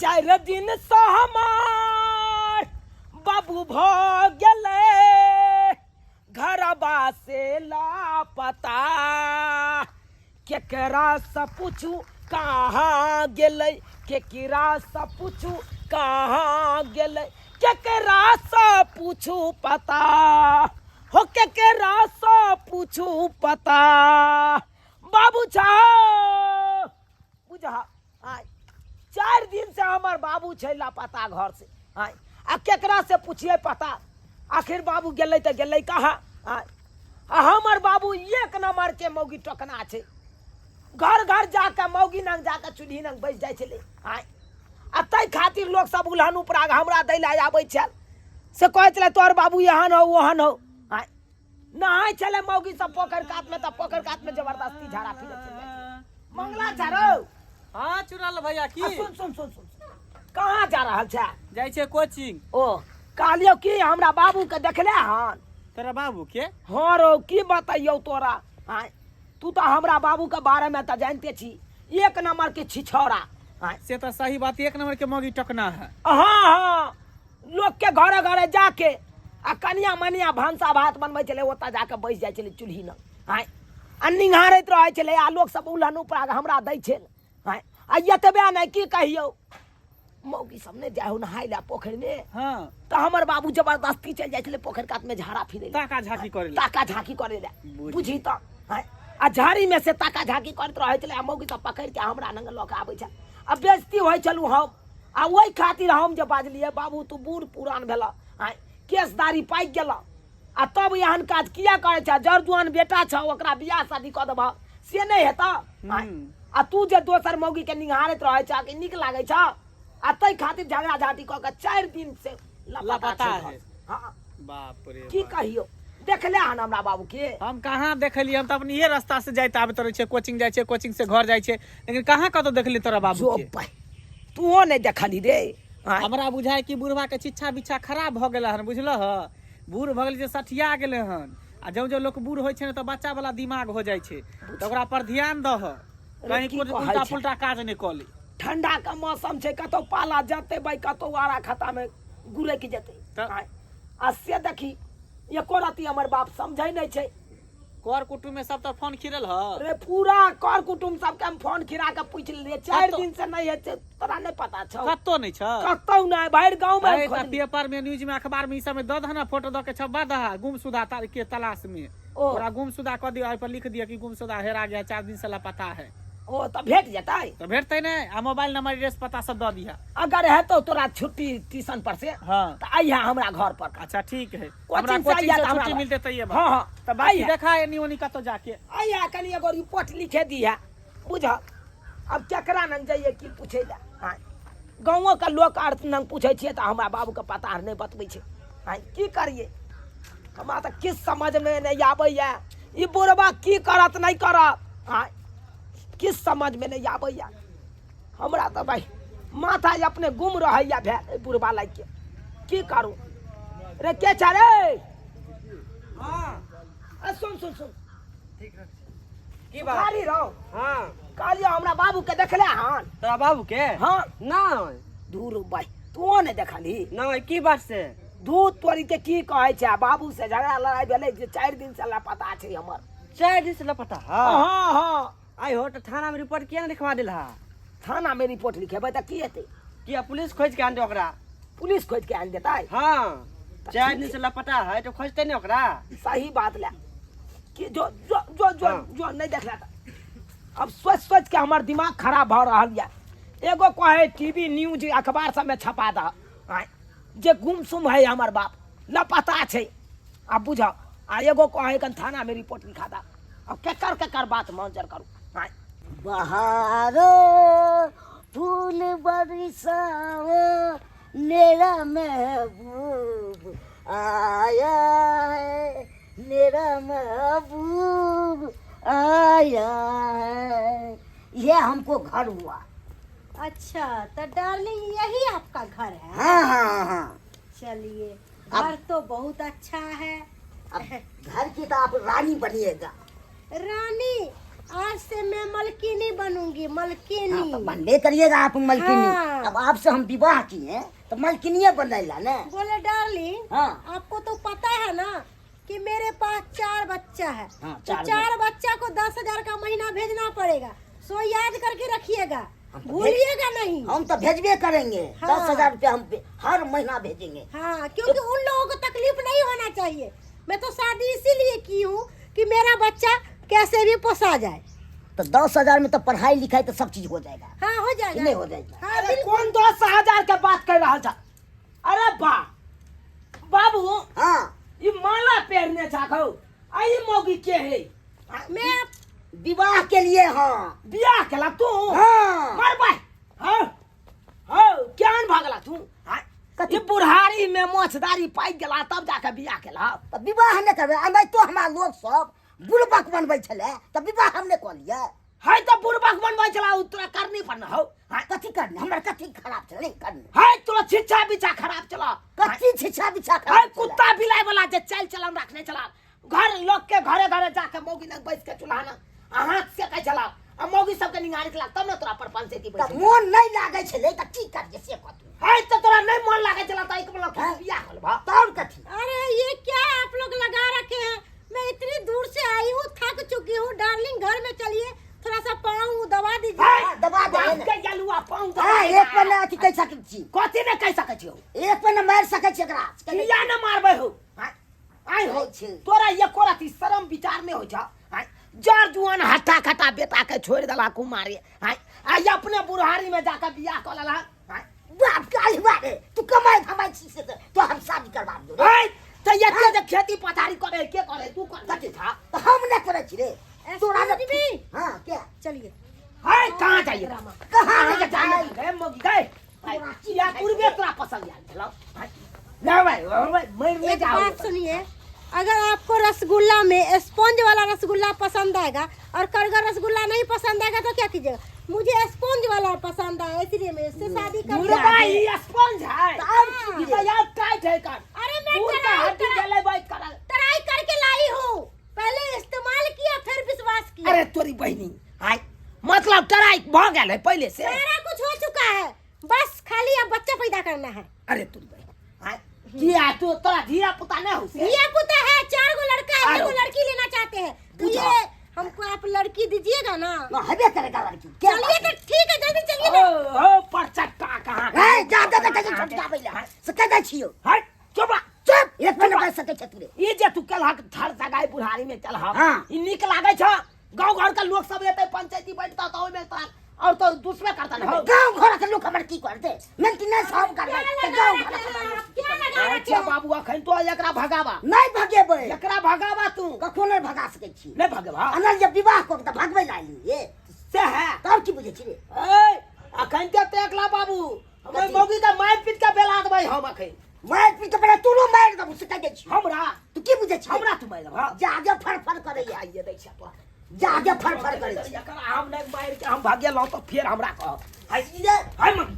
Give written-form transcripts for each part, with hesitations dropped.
4 दिन से हमार बाबू भ गेले घरबा से लापता केकरा से पूछू कहाँ गेले केकरा से पूछू कहाँ गेले केकरा से पूछू पता हो केकरा से पूछू पता बाबू छा बुझा 4 दिन से हमार बाबू छै लापता घर से आ केकरा से पूछिए पता आखिर बाबू गेलै तो गेलै कहाँ आ हमर बाबू एक नंबर के मौगी टोकना छै घर घर जाके मौगी नंग जाके चूल्ही नंग बैस जाइ छलै आ तै खातिर लोग सब उल्हन उपराग हमरा दै ला आबै छल से कहै छलै तोहर बाबू एहन हो ओहन हो नहाय छलै मौगी सब पोखर कात में त पोखर कात में जबरदस्ती झाड़ा फिरत छलै मंगला झारो हाँ चुराल भैया की सुन सुन सुन सुन कहाँ जा रहल छै जाइ छै कोचिंग ओ कहलियो कि हमरा बाबू के देखले हन तोरा बाबू के हाँ रो की बताइयो तोरा तू तो हमरा बाबू के बारे में तो जानते छी एक नंबर के छिछौरा से तो सही बात 1 नंबर के मौगी टकना है हाँ हाँ लोग के घरे घरे जाके आ कनिया मनिया भंसा भात बनबै छलै ओतऽ जाके बैस जाइ छलै चूल्ही न आ निंघारैत रहै छलै आ लोग सब उल्हन उपराग हमरा दै छै आ एतबे नहीं की कहियो मौगी सब ने जाहु नहाय ला पोखर में हाँ तो हमर बाबू जबरदस्ती चल जाय पोखर कात में झाड़ा फिरे ताका झाकी करे ताका झाकी करे बुझी तो आ झाड़ी में से ताका झाकी करत रहे छले आ मौगी सब पकड़ के हमरा नंग लऽ के आबै छै आ बेइज्जती होय चलू हम आ ओई खातिर हम जे बाजलिए बाबू तू बूढ़ पुरान भेला केसदारी पाइक गेला आ तब एहन काज किया करे छै जरजुआन बेटा छ ओकरा बियाह शादी क देबा से नहीं हेता आ तू जे दोसर मौगी के निहारत रहे छ कि निक लागे छ आ तै खातिर झगड़ा झाटी क के 4 दिन से लापता है हाँ बाप रे की कहियो देखले हन हमरा बाबू के हम कहाँ देखलिए हम तो अपनी ये रास्ता से जाइत आबैत रहे छै कोचिंग जाय छै कोचिंग से घर जाय छै लेकिन कहाँ कतो देखली तोरा बाबू के तू नहीं देखली रे हमरा बुझाय कि बुढ़वा के शिक्षा बिच्छा खराब भ गेल हन बुझलह बूढ़ भ गेल जे सठिया गेले हन आ जो जो लोग बूढ़ होय छै न त बच्चा वाला दिमाग हो जाय छै त ओकरा पर ध्यान दह कहीं कुछ उल्टा पुल्टा काज नहीं कली ठंडा का मौसम छै कतो पाला जते भाई कतो आरा खाता में गुरे के जते आ से देखी एको राती हमर बाप समझै नहीं छै कर कुटुम में सब तो फोन खिरल ह रे पूरा कर कुटुम सब के हम फोन खिरा के पूछ लिए 4 दिन से नहीं है तोरा नहीं पता छ कतो नहीं छ कतो नहीं बाहर गांव में पेपर में न्यूज में अखबार में ई सब में द दहना फोटो द के छपा दहा गुमशुदा के तलाश में ओकरा गुमशुदा क दियो पर लिख दियो कि गुमशुदा हेरा गया 4 दिन से लापता है ओ तो भेट जताई तो भेटतै ने आ मोबाइल नंबर एड्रेस पता सब द दिया अगर है तो तोरा छुट्टी ट्यूशन पर से हां तो आइया हमरा घर पर अच्छा ठीक है हमरा कोचिंग से छुट्टी मिलते त ये हां हां तो बाकी देखा एनी ओनी कतो जाके आइया कनी एगो रिपोर्ट लिखे दिया बुझ अब केकरा नंग जाइए की पूछे ला हां गांवों का लोग अर्थ नंग पूछे छिए त हमरा बाबू के पता नहीं बतबै छै हां की करिए हमरा त किस समझ में नहीं आबैया ई बुढ़वा की करत नहीं करत हां किस समझ में नहीं आबैया हमरा तो भाई माथा अपने गुम रहैया भे बुढ़वा लाग के की करू रे के छ रे हां सुन सुन सुन ठीक है की बात खाली रहो हां कालियो हमरा बाबू के देखले हन तोरा बाबू के हां नहीं दूर भाई तू ने देखली नहीं की बात से दूध तोरी के की कहै छै बाबू से झगड़ा लड़ाई भेलै जे 4 दिन से लापता छै हमर 4 दिन से लापता हां हां हां आई हो तो थाना में रिपोर्ट किया लिखवा दिल हा थाना में रिपोर्ट लिखेबै त की हेतै किया पुलिस खोज के आन दे ओकरा पुलिस खोज के आन देतै हां 4 दिन से लापता है तो खोजते नहीं ओकरा सही बात ले कि जो जो जो जो, जो नहीं देखला अब सोच सोच के हमर दिमाग खराब भ रहल या एगो कहे टीवी न्यूज अखबार सब में छपा द जे गुमसुम है हमर बाप लापता छै आ बुझ आ एगो कहे कन थाना में रिपोर्ट लिखा दा अब केकर बात मंजर करू बहारो फूल बरसाओ मेरा महबूब आया है मेरा महबूब आया है ये हमको घर हुआ अच्छा तो डार्लिंग यही आपका घर है हाँ हाँ हाँ चलिए घर तो बहुत अच्छा है अब घर की तो आप रानी बनिएगा रानी आज से मैं मलकिनी बनूंगी, मलकिनी। हाँ, तो बनबे करिएगा आप मलकिनी। हाँ। अब आपसे हम विवाह किए तो मलकिनिया बनेला ना। बोले डार्लिंग, हाँ। आपको तो पता है ना कि मेरे पास 4 बच्चा है। हाँ, तो 4 बच्चा को 10,000 का महीना भेजना पड़ेगा, सो याद करके रखिएगा, भूलिएगा नहीं। हम तो भेजबे करेंगे। हाँ। 10,000 रुपया हम हर महीना भेजेंगे। हाँ, क्योंकि उन लोगों को तकलीफ नहीं होना चाहिए। मैं तो शादी इसीलिए की हूँ कि मेरा बच्चा कैसे भी पोसा जाए। तो 10,000 में तो पढ़ाई लिखाई तो सब चीज हो जाएगा। हाँ, हो जाएगा। नहीं हो जाएगा। हाँ, अरे बिल्कुल। कौन 10,000 के बात कर रहा था? अरे बाबू हाँ, ये माला पहनने चाहो आई मौगी के है? मैं विवाह के लिए। हाँ बियाह केला तू? हाँ। मर भाई। हाँ हाँ क्या भागला तू? ये बुढ़ारी में मोछदारी पाई गेला तब जाके बियाह केला? तो विवाह हमने करबे। नहीं तो हमारा लोग सब बुड़बक बनबै छले, तो विवाह हमने कऽ लिया। है तो बुढ़बक बनबै चला तोरा करनी पड़ना हो। कथी करनी? हमरा कथी खराब चले करनी? है तोरा शिक्षा बिचा खराब चला। कथी छिछा बिछा है खराब चले? कुत्ता बिलाई वाला जे चल चलन रखने चला, घर लोग के घरे घरे जाके मौगी नक बैठ के चुल्हाना हाथ से कह चला आ मौगी सबके निगारी चला तब न तोरा पर पंचायती तो बैठ। मोन नहीं लागे छले त की करिए से कहतू। है तो तोरा नहीं मन लागे चला त एक बोला हाँ। बियाह होल बा। तौर कथी? अरे ये क्या आप लोग लगा रखे हैं? मैं इतनी दूर से आई हूँ, थक चुकी हूँ। डार्लिंग घर में चलिए, थोड़ा सा पाँव दबा दीजिए। हाँ, दबा दे। बाप के गलुआ पाऊं दबा हाँ, देगा। एक पे ना अथी कह सकै छी। कथी ने कह सकै छियो? एक पे ना मार सकै छी एकरा। किया न मारबै हो? आई हो होइ छै। तोरा एको रति शरम विचार नहीं हो जा? जर जुआन हट्टा खट्टा बेटा के छोड़ देला कुमारी। आई अपने बुढ़ारी में जाकर बियाह कर लेला। बाप का आई बात है। तू कमाई धमाई छी से तो हम शादी करवा दो। है तो ये के खेती पथारी करे के करे तू कर कथी था? तो हम ने करे छी रे। तोरा ने बीबी, हां क्या? चलिए। है कहां जाइए? कहाँ ले जाए? गए मोगी गए। या पूर्वे तोरा पसंद आल चलो। ना भाई मैं ले एक जाओ। बात सुनिए, अगर आपको रसगुल्ला में स्पंज वाला रसगुल्ला पसंद आएगा और करगर रसगुल्ला नहीं पसंद आएगा तो क्या कीजिएगा? मुझे स्पंज वाला पसंद आया, इसलिए मैं इससे शादी कर मुर्गा ही स्पंज है। हाँ। ये तो यार टाइट है कर। अरे मैं मुर्गा ट्राई हड्डी जले बैठ कर। ट्राई करके लाई हूँ, पहले इस्तेमाल किया फिर विश्वास किया। अरे तोरी बहनी हाय मतलब टराई भ गेल है पहले से। सारा कुछ हो चुका है, बस खाली अब बच्चा पैदा करना है। अरे तोरी बहनी हाय किया तू तोरा धीरा पुता नहीं हो से? ये पुता है, 4 गो लड़का है, 1 गो लड़की लेना चाहते हैं। तो पूछा। ये हमको आप लड़की दीजिएगा ना? ना हबे करेगा लड़की। क्या चलिए तो ठीक है, जल्दी चलिए ओ ना। ओ परचट्टा कहां? ए जा जा जा छोटा बैला। सके जा छियो। हाय चुप चुप। एक पे ना कर सके छ तू। ये जे तू कल हक धर जगाई बुढ़ारी में चल हा। हाँ। ई निक लागे छ? गांव घर का लोग सब एते पंचायती बैठता तो ओमे तार और तो दूसरे करता न हो। गांव घर के लोग हमर की करते? मेंटेनेंस हम करबे। तो गांव घर क्या लगा रखे अच्छा बाबू अखन तो एकरा भगावा। नहीं भगेबै। एकरा भगावा तू। कखनो नहीं भगा सकै छी। नहीं भगवा अनल जब विवाह को त भगबै लाली ये। से है। तब की बुझे छी रे? ए अखन ते एकला बाबू हमर कथी? मौगी त मार पीट के बेला देबै हम अखन। मार पीट पड़े तू लो मार दबु सके जा छी। हमरा तू की बुझे छी? हमरा तू मार देबा। जागे फर करे या। आइए दै छ तो। जागे फर करे छी। एकरा हम नहीं मार के हम भागे लौ तो फिर हमरा कह। हाय ये हाय मम्मी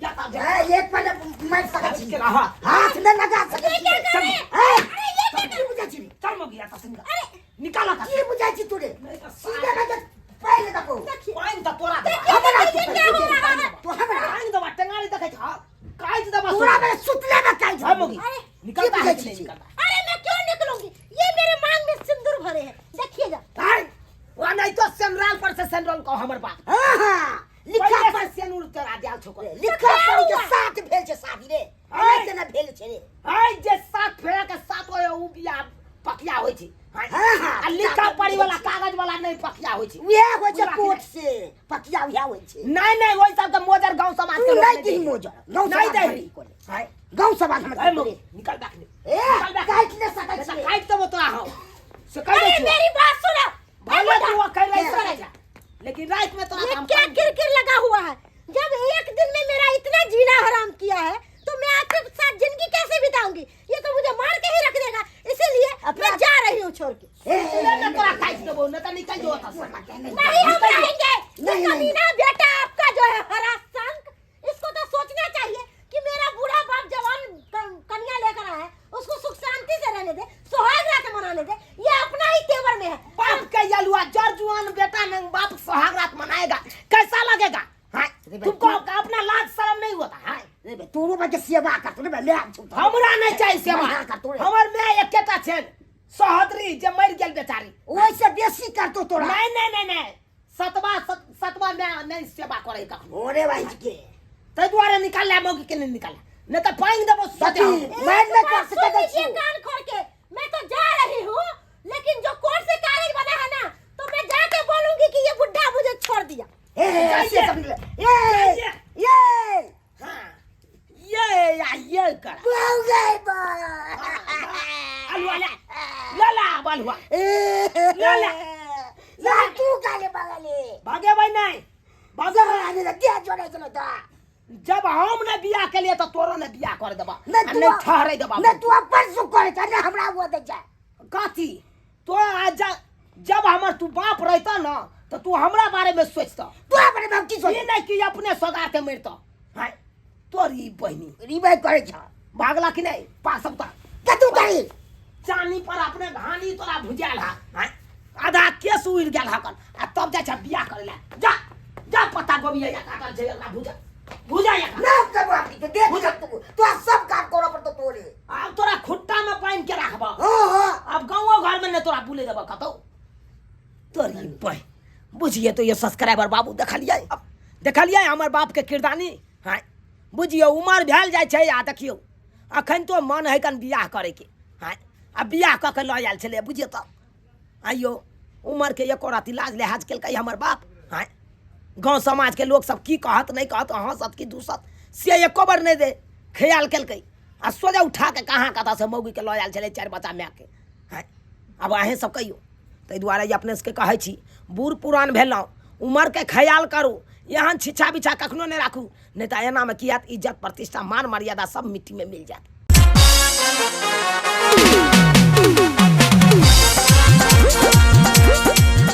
जाता जा। एक पे मार सकै छी। के रहा। हाथ में लगा सकै छी। ये क्या कर रहे हैं? ए, अरे ये क्या की बुझे छी? चल मौगी आता सिंगा। निकाला का। की बुझे छी तू रे? नहीं तो सीधे लगे पहले दबो। पाइन त तोरा दे। हमरा देखिए क्या हो रहा है। तू हमरा पाइन दबा टंगारी देखे छ। काई दबा पूरा में सुतले में काई हाय मौगी अरे, निकलता की है बुझे कि नहीं छी? निकलता? अरे मैं क्यों निकलूंगी? ये मेरे मांग में सिंदूर भरे हैं, देखिएगा। हाय वो नहीं तो सेंट्रल पर से सेंट्रल को हमर बात। हां हां लिखा लिखा पर पर सेनुर तेरा दिया छोको। लिखा पर के साथ भेल छे शादी रे। हाय। ऐसे ना भेल छे रे। हाय जे साथ फेरा के साथ होय उ बिया पकिया होय छी। हाय हाँ, हाँ, आ लिखा पड़ी वाला कागज वाला नहीं पकिया होय छी। उहे होय छे पूरा कोर्ट से पकिया उहे होय छे। नहीं नहीं वही सब तो मोजर गांव समाज तू के लोग नहीं दे। दी मोजर गांव नहीं समाज दे। में कोले। हाय गांव समाज में हाय मौगी निकल बैक ए काट ले सकै छी। काट तो तोरा हो से कह अरे दे मेरी बात सुनो। भले तू अकेले क्या? चले जा लेकिन रात में तोरा ये काम क्या कर। किरकिर लगा हुआ है? जब एक दिन में मेरा इतना जीना हराम किया है तो मैं आपके साथ जिंदगी कैसे बिताऊंगी? ये तो मुझे मार के ही रख देगा, इसीलिए मैं जा रही हूँ छोड़ के। ले ना तोरा काट देबो न त निकल जो था। नहीं हम रहेंगे। नहीं, ये कमीना बेटा आपका जो है हरासंक, इसको तो सोचना चाहिए कि मेरा बूढ़ा बाप जवान कन्या लेकर आया है, उसको सुख शांति से रहने दे, सुहाग रात मनाने दे। ये अपना ही तेवर में है। बाप के यलुआ जर जुआन बेटा रे तोरो बच्चे सेवा कर तोरे ले आ छु हमरा नहीं चाहिए सेवा बढ़िया कर तोरे। हमर मैं एकेटा छे सहोदरी जे मर गेल बेचारी ओइसे बेसी कर तो तोरा नहीं सतवा में नहीं सेवा करे कखनो ओरे भाई के तै द्वारे निकाल ले मौकी के नहीं निकाल नहीं तो पाएंगे देबो सजा मैं न कर सुन सकता लीजिए छु कान खोल के मैं तो जा रही हूँ लेकिन जो कोर्ट से कागज बना है ना तो मैं जाके बोलूंगी कि ये बुढ़ा मुझे छोड़ दिया ऐसे समझ ये हां ये कर बोल गए बा अलवा ला बलवा ला तू काले बगले भागे भाई नहीं भागे आने दे क्या जोड़े चलो ता जब हम ने बियाह के लिए तो तोरो ने बियाह कर देबा नहीं ठहरे देबा मैं तू अपन सु करे था ना हमरा वो दे जा काती तो आज जब हमर तू बाप रहता ना तो तू हमरा बारे में सोचता तू अपने बाप की सोच ये नहीं कि अपने सगाते मरता है तोरी बहनी रिवाइव करे छ भागला कि नहीं पासबता के तू तारी चानी पर अपने घानी तोरा भुजाल है आधा केस उड़ गेल हकन आ तब जा छ बियाह करे ला जा पता गोबिया या काटल छै ना भुजा या ना के बाप के देख तू सब काम करो पर तो तोरे अब तोरा खुट्टा में पानी के रखबा हां अब गाँव घर में ने तोरा बुले देबा कतौ तोरी बहन बुझिए तो ये सब्सक्राइबर बाबू देखलिए हमर बाप के किरदानी है बुझिए उमर भेल जाय छै आ देखियो अखन तो मन है कन बियाह करे के है आ बियाह क के ल आयल छले बुझिए तो आइयो उमर के एको रात इलाज लिहाज केलकै हमर बाप है गाँव समाज के लोग सब की कहत नहीं कहत हंसत की दूसत से एको बार नहीं दे ख्याल केलकै आ सोजा उठा के कहाँ कतऽ से मौगी के ल आयल छले 4 बच्चा माय के है अब अहें सब कहियो ताहि दुआरे अपने सबके कहै छी बूढ़ पुरान भेलहुँ उमर के ख्याल करू यहाँ छिछा बिछा कखनो नहीं राखू नहीं तो एना में की हैत इज्जत प्रतिष्ठा मान मर्यादा सब मिट्टी में मिल जात।